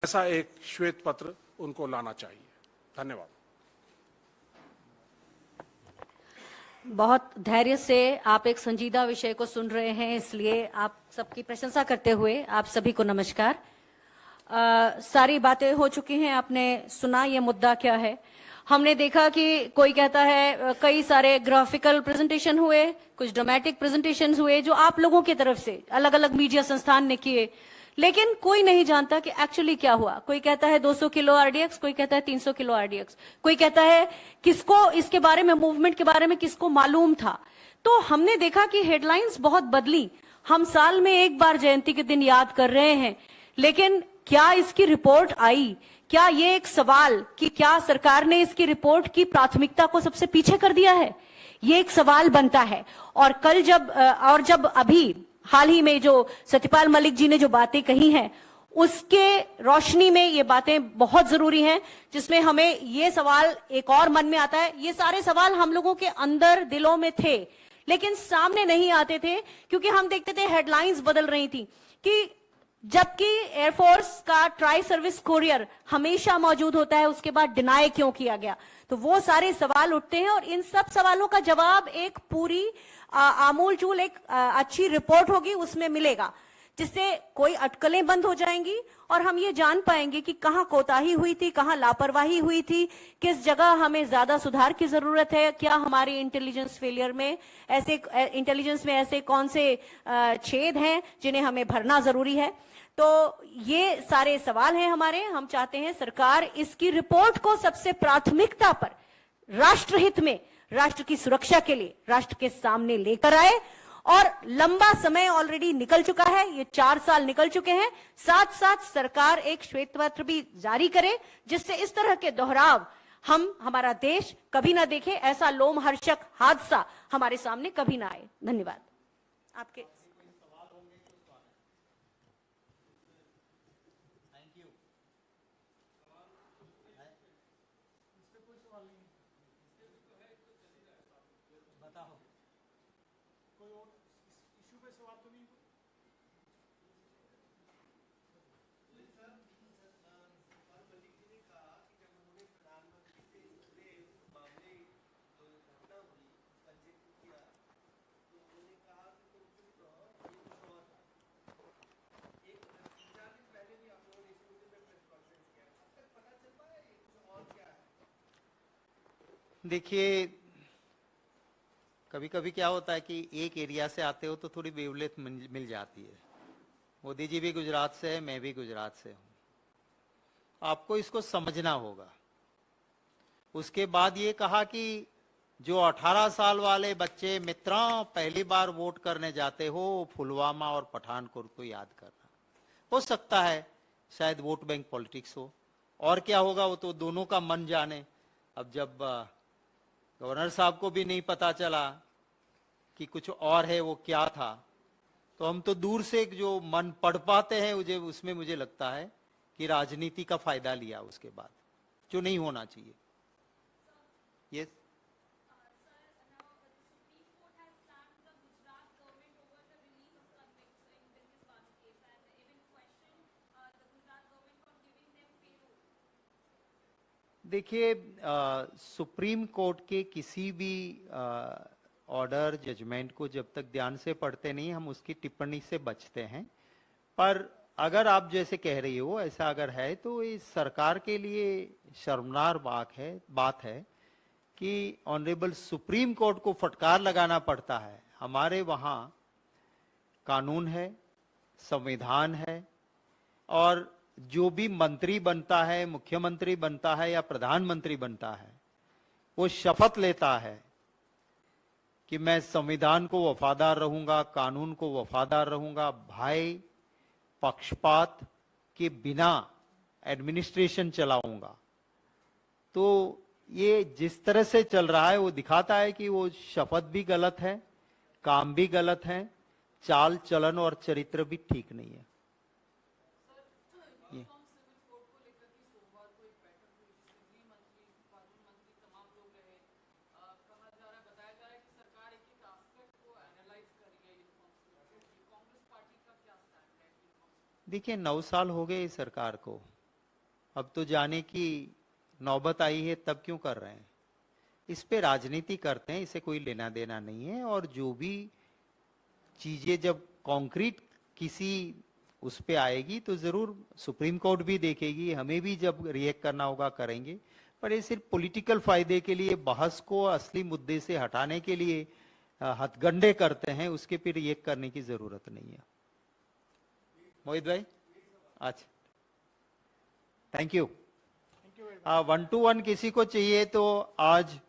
ऐसा एक श्वेत पत्र उनको लाना चाहिए। धन्यवाद। बहुत धैर्य से आप एक संजीदा विषय को सुन रहे हैं, इसलिए आप सबकी प्रशंसा करते हुए आप सभी को नमस्कार। सारी बातें हो चुकी हैं, आपने सुना ये मुद्दा क्या है। हमने देखा कि कोई कहता है कई सारे ग्राफिकल प्रेजेंटेशन हुए, कुछ ड्रामेटिक प्रेजेंटेशन हुए जो आप लोगों की तरफ से अलग अलग मीडिया संस्थान ने किए, लेकिन कोई नहीं जानता कि एक्चुअली क्या हुआ। कोई कहता है 200 किलो आरडीएक्स, कोई कहता है 300 किलो आरडीएक्स, कोई कहता है किसको इसके बारे में, मूवमेंट के बारे में किसको मालूम था। तो हमने देखा कि हेडलाइंस बहुत बदली। हम साल में एक बार जयंती के दिन याद कर रहे हैं, लेकिन क्या इसकी रिपोर्ट आई? क्या ये एक सवाल कि क्या सरकार ने इसकी रिपोर्ट की प्राथमिकता को सबसे पीछे कर दिया है, ये एक सवाल बनता है। और कल जब अभी हाल ही में जो सत्यपाल मलिक जी ने जो बातें कही हैं, उसके रोशनी में ये बातें बहुत जरूरी हैं, जिसमें हमें ये सवाल एक और मन में आता है। ये सारे सवाल हम लोगों के अंदर दिलों में थे, लेकिन सामने नहीं आते थे, क्योंकि हम देखते थे हेडलाइंस बदल रही थी कि जबकि एयरफोर्स का ट्राई सर्विस कोरियर हमेशा मौजूद होता है, उसके बाद डिनाई क्यों किया गया। तो वो सारे सवाल उठते हैं और इन सब सवालों का जवाब एक पूरी आमूलचूल एक अच्छी रिपोर्ट होगी, उसमें मिलेगा, जिससे कोई अटकलें बंद हो जाएंगी और हम ये जान पाएंगे कि कहां कोताही हुई थी, कहां लापरवाही हुई थी, किस जगह हमें ज्यादा सुधार की जरूरत है, क्या हमारे इंटेलिजेंस फेलियर में ऐसे कौन से छेद हैं जिन्हें हमें भरना जरूरी है। तो ये सारे सवाल हैं हमारे। हम चाहते हैं सरकार इसकी रिपोर्ट को सबसे प्राथमिकता पर राष्ट्रहित में, राष्ट्र की सुरक्षा के लिए राष्ट्र के सामने लेकर आए। और लंबा समय ऑलरेडी निकल चुका है, ये 4 साल निकल चुके हैं। साथ साथ सरकार एक श्वेत पत्र भी जारी करे, जिससे इस तरह के दोहराव हमारा देश कभी ना देखे, ऐसा लोमहर्षक हादसा हमारे सामने कभी ना आए। धन्यवाद। आपके देखिए, कभी कभी क्या होता है कि एक एरिया से आते हो तो थोड़ी वेवलेंथ मिल जाती है। मोदी जी भी गुजरात से है, मैं भी गुजरात से हूं। आपको इसको समझना होगा। उसके बाद ये कहा कि जो 18 साल वाले बच्चे मित्रों पहली बार वोट करने जाते हो, पुलवामा और पठानकोट को याद करना। हो सकता है शायद वोट बैंक पॉलिटिक्स हो, और क्या होगा वो तो दोनों का मन जाने। अब जब गवर्नर साहब को भी नहीं पता चला कि कुछ और है, वो क्या था, तो हम तो दूर से जो मन पढ़ पाते हैं उसमें मुझे लगता है कि राजनीति का फायदा लिया उसके बाद, जो नहीं होना चाहिए। यस, देखिए, सुप्रीम कोर्ट के किसी भी ऑर्डर जजमेंट को जब तक ध्यान से पढ़ते नहीं, हम उसकी टिप्पणी से बचते हैं। पर अगर आप जैसे कह रही हो ऐसा अगर है, तो इस सरकार के लिए शर्मनाक बात है कि ऑनरेबल सुप्रीम कोर्ट को फटकार लगाना पड़ता है। हमारे वहां कानून है, संविधान है, और जो भी मंत्री बनता है, मुख्यमंत्री बनता है या प्रधानमंत्री बनता है, वो शपथ लेता है कि मैं संविधान को वफादार रहूंगा, कानून को वफादार रहूंगा, भय पक्षपात के बिना एडमिनिस्ट्रेशन चलाऊंगा। तो ये जिस तरह से चल रहा है वो दिखाता है कि वो शपथ भी गलत है, काम भी गलत है, चाल चलन और चरित्र भी ठीक नहीं है। देखिए, 9 साल हो गए इस सरकार को, अब तो जाने की नौबत आई है, तब क्यों कर रहे हैं? इस पे राजनीति करते हैं, इसे कोई लेना देना नहीं है। और जो भी चीजें जब कॉन्क्रीट किसी उस पे आएगी तो जरूर सुप्रीम कोर्ट भी देखेगी, हमें भी जब रिएक्ट करना होगा करेंगे। पर ये सिर्फ पॉलिटिकल फायदे के लिए, बहस को असली मुद्दे से हटाने के लिए हथगंडे करते हैं, उसके फिर रिएक्ट करने की जरूरत नहीं है। मोहित भाई, अच्छा, थैंक यू। 1-to-1 किसी को चाहिए तो आज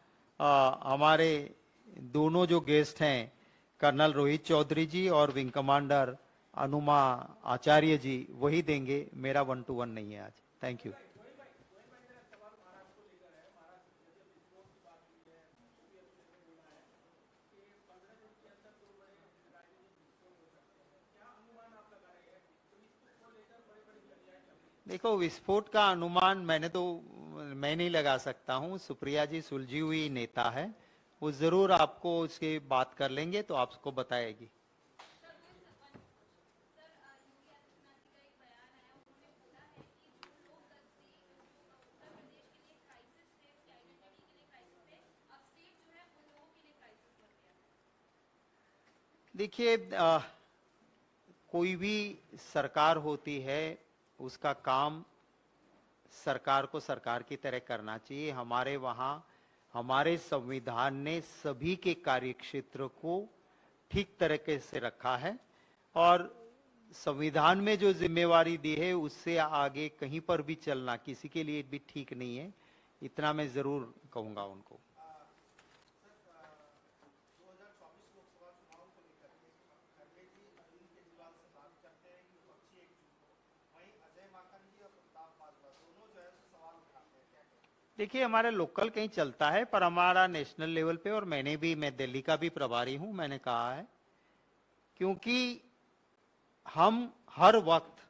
हमारे दोनों जो गेस्ट हैं, कर्नल रोहित चौधरी जी और विंग कमांडर अनुमा आचार्य जी, वही देंगे। मेरा 1-to-1 नहीं है आज। Thank you. देखो, विस्फोट का अनुमान मैं नहीं लगा सकता हूं। सुप्रिया जी सुलझी हुई नेता है, वो जरूर आपको उसके बात कर लेंगे तो आपको बताएगी। देखिए, कोई भी सरकार होती है, उसका काम सरकार को सरकार की तरह करना चाहिए। हमारे वहां हमारे संविधान ने सभी के कार्यक्षेत्र को ठीक तरीके से रखा है और संविधान में जो जिम्मेवारी दी है उससे आगे कहीं पर भी चलना किसी के लिए भी ठीक नहीं है। इतना मैं जरूर कहूंगा उनको। देखिए, हमारे लोकल कहीं चलता है, पर हमारा नेशनल लेवल पे, और मैं दिल्ली का भी प्रभारी हूं, मैंने कहा है, क्योंकि हम हर वक्त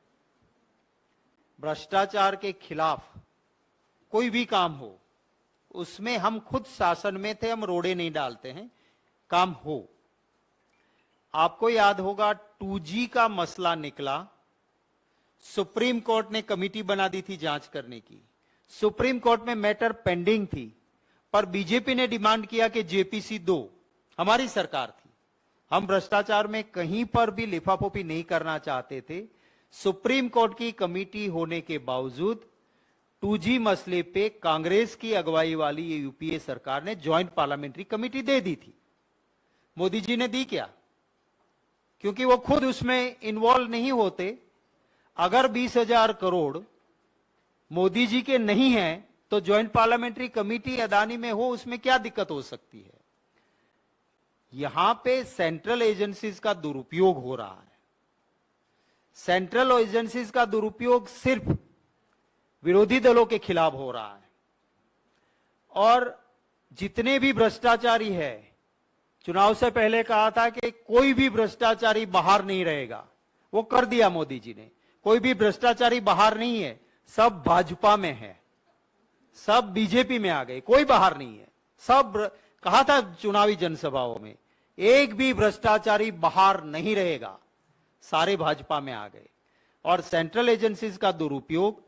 भ्रष्टाचार के खिलाफ कोई भी काम हो, उसमें हम खुद शासन में थे, हम रोड़े नहीं डालते हैं, काम हो। आपको याद होगा 2G का मसला निकला, सुप्रीम कोर्ट ने कमेटी बना दी थी जांच करने की। सुप्रीम कोर्ट में मैटर पेंडिंग थी, पर बीजेपी ने डिमांड किया कि जेपीसी दो। हमारी सरकार थी, हम भ्रष्टाचार में कहीं पर भी लिफाफोपी नहीं करना चाहते थे। सुप्रीम कोर्ट की कमेटी होने के बावजूद 2G मसले पे कांग्रेस की अगुवाई वाली ये यूपीए सरकार ने ज्वाइंट पार्लियामेंट्री कमेटी दे दी थी। मोदी जी ने दी क्या? क्योंकि वो खुद उसमें इन्वॉल्व नहीं होते। अगर 20,000 करोड़ मोदी जी के नहीं है तो ज्वाइंट पार्लियामेंट्री कमेटी अदानी में हो, उसमें क्या दिक्कत हो सकती है? यहां पे सेंट्रल एजेंसीज का दुरुपयोग हो रहा है। सेंट्रल एजेंसीज का दुरुपयोग सिर्फ विरोधी दलों के खिलाफ हो रहा है। और जितने भी भ्रष्टाचारी है, चुनाव से पहले कहा था कि कोई भी भ्रष्टाचारी बाहर नहीं रहेगा, वो कर दिया मोदी जी ने। कोई भी भ्रष्टाचारी बाहर नहीं है, सब भाजपा में है, सब बीजेपी में आ गए, कोई बाहर नहीं है। सब कहा था चुनावी जनसभाओं में, एक भी भ्रष्टाचारी बाहर नहीं रहेगा, सारे भाजपा में आ गए। और सेंट्रल एजेंसीज का दुरुपयोग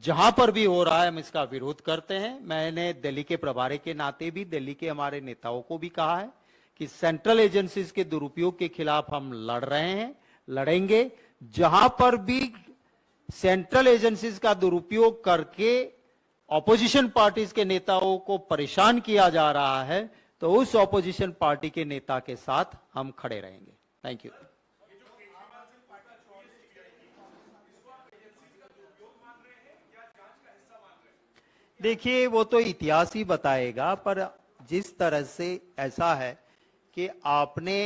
जहां पर भी हो रहा है, हम इसका विरोध करते हैं। मैंने दिल्ली के प्रभारी के नाते भी दिल्ली के हमारे नेताओं को भी कहा है कि सेंट्रल एजेंसीज के दुरुपयोग के खिलाफ हम लड़ रहे हैं, लड़ेंगे। जहां पर भी सेंट्रल एजेंसीज का दुरुपयोग करके ऑपोजिशन पार्टीज के नेताओं को परेशान किया जा रहा है, तो उस ऑपोजिशन पार्टी के नेता के साथ हम खड़े रहेंगे। Thank you. देखिए, वो तो इतिहास ही बताएगा, पर जिस तरह से ऐसा है कि आपने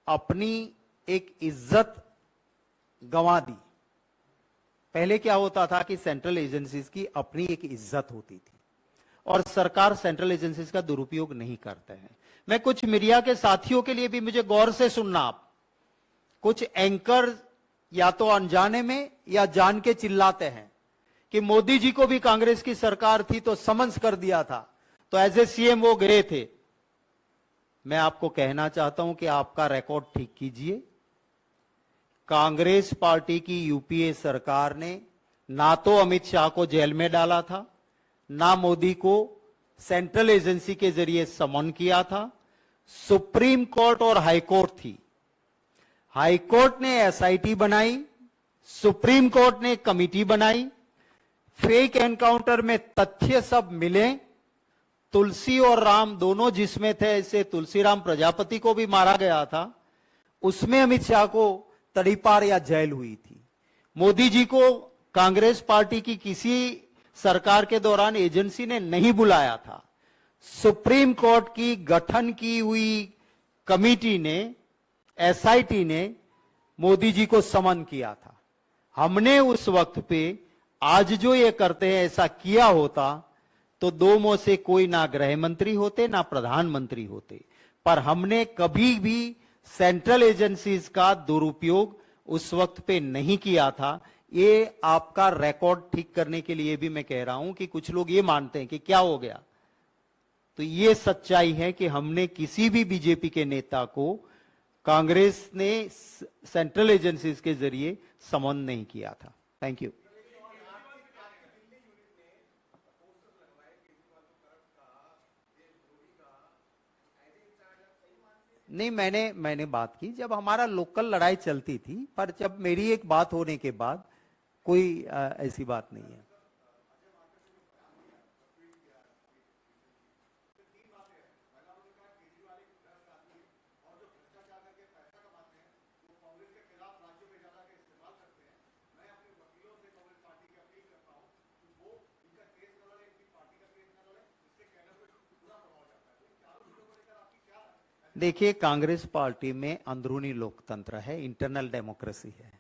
अपनी एक इज्जत गंवा दी। पहले क्या होता था कि सेंट्रल एजेंसीज की अपनी एक इज्जत होती थी और सरकार सेंट्रल एजेंसीज का दुरुपयोग नहीं करते हैं। मैं कुछ मीडिया के साथियों के लिए भी मुझे गौर से सुनना, आप कुछ एंकर या तो अनजाने में या जान के चिल्लाते हैं कि मोदी जी को भी कांग्रेस की सरकार थी तो समन्स कर दिया था, तो एज ए सीएम वो गए थे। मैं आपको कहना चाहता हूं कि आपका रिकॉर्ड ठीक कीजिए। कांग्रेस पार्टी की यूपीए सरकार ने ना तो अमित शाह को जेल में डाला था, ना मोदी को सेंट्रल एजेंसी के जरिए समन किया था। सुप्रीम कोर्ट और हाई कोर्ट थी। हाई कोर्ट ने एसआईटी बनाई, सुप्रीम कोर्ट ने कमिटी बनाई। फेक एनकाउंटर में तथ्य सब मिले। तुलसी और राम दोनों जिसमें थे, ऐसे तुलसीराम प्रजापति को भी मारा गया था, उसमें अमित शाह को तड़ीपार या जेल हुई थी। मोदी जी को कांग्रेस पार्टी की किसी सरकार के दौरान एजेंसी ने नहीं बुलाया था। सुप्रीम कोर्ट की गठन की हुई कमिटी ने, एसआईटी ने मोदी जी को समन किया था। हमने उस वक्त पे आज जो ये करते हैं ऐसा किया होता तो दो मुंह से कोई ना गृह मंत्री होते ना प्रधानमंत्री होते। पर हमने कभी भी सेंट्रल एजेंसीज का दुरुपयोग उस वक्त पे नहीं किया था। ये आपका रिकॉर्ड ठीक करने के लिए भी मैं कह रहा हूं कि कुछ लोग ये मानते हैं कि क्या हो गया, तो ये सच्चाई है कि हमने किसी भी बीजेपी के नेता को कांग्रेस ने सेंट्रल एजेंसीज के जरिए समन नहीं किया था। Thank you. नहीं, मैंने बात की जब हमारा लोकल लड़ाई चलती थी, पर जब मेरी एक बात होने के बाद कोई ऐसी बात नहीं है। देखिए, कांग्रेस पार्टी में अंदरूनी लोकतंत्र है, इंटरनल डेमोक्रेसी है,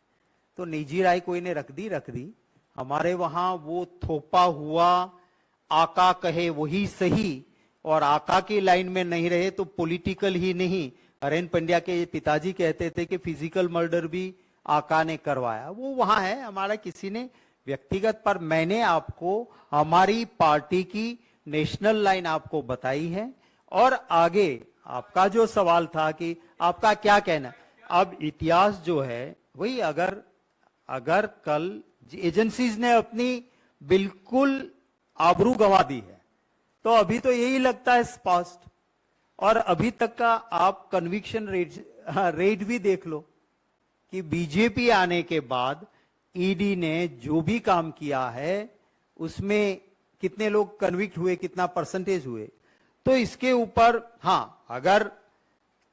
तो निजी राय कोई ने रख दी। हमारे वहां वो थोपा हुआ आका कहे वही सही, और आका की लाइन में नहीं रहे तो पॉलिटिकल ही नहीं। हरेन पंड्या के पिताजी कहते थे कि फिजिकल मर्डर भी आका ने करवाया, वो वहां है। हमारा किसी ने व्यक्तिगत, पर मैंने आपको हमारी पार्टी की नेशनल लाइन आपको बताई है। और आगे आपका जो सवाल था कि आपका क्या कहना, अब इतिहास जो है वही, अगर कल एजेंसीज ने अपनी बिल्कुल आबरू गंवा दी है तो अभी तो यही लगता है स्पष्ट। और अभी तक का आप कन्विक्शन रेट भी देख लो कि बीजेपी आने के बाद ईडी ने जो भी काम किया है उसमें कितने लोग कन्विक्ट हुए, कितना परसेंटेज हुए। तो इसके ऊपर हाँ, अगर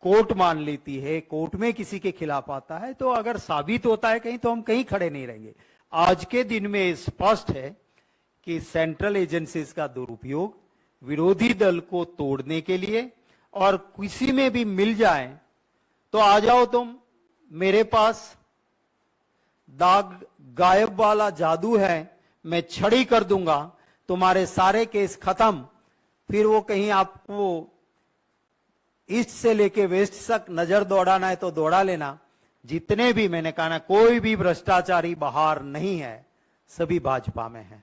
कोर्ट मान लेती है, कोर्ट में किसी के खिलाफ आता है, तो अगर साबित होता है कहीं, तो हम कहीं खड़े नहीं रहेंगे। आज के दिन में स्पष्ट है कि सेंट्रल एजेंसीज का दुरुपयोग विरोधी दल को तोड़ने के लिए, और किसी में भी मिल जाए तो आ जाओ तुम मेरे पास, दाग गायब वाला जादू है, मैं छड़ी कर दूंगा, तुम्हारे सारे केस खत्म। फिर वो कहीं आपको ईस्ट से लेके वेस्ट तक नजर दौड़ाना है तो दौड़ा लेना। जितने भी, मैंने कहा ना, कोई भी भ्रष्टाचारी बाहर नहीं है, सभी भाजपा में है।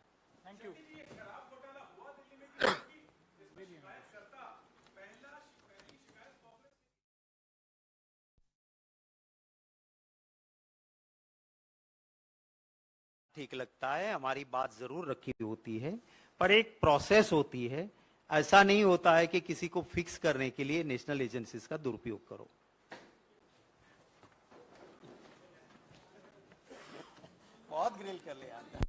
ठीक लगता है, हमारी बात जरूर रखी होती है, पर एक प्रोसेस होती है। ऐसा नहीं होता है कि किसी को फिक्स करने के लिए नेशनल एजेंसीज का दुरुपयोग करो। बहुत ग्रिल कर लिया।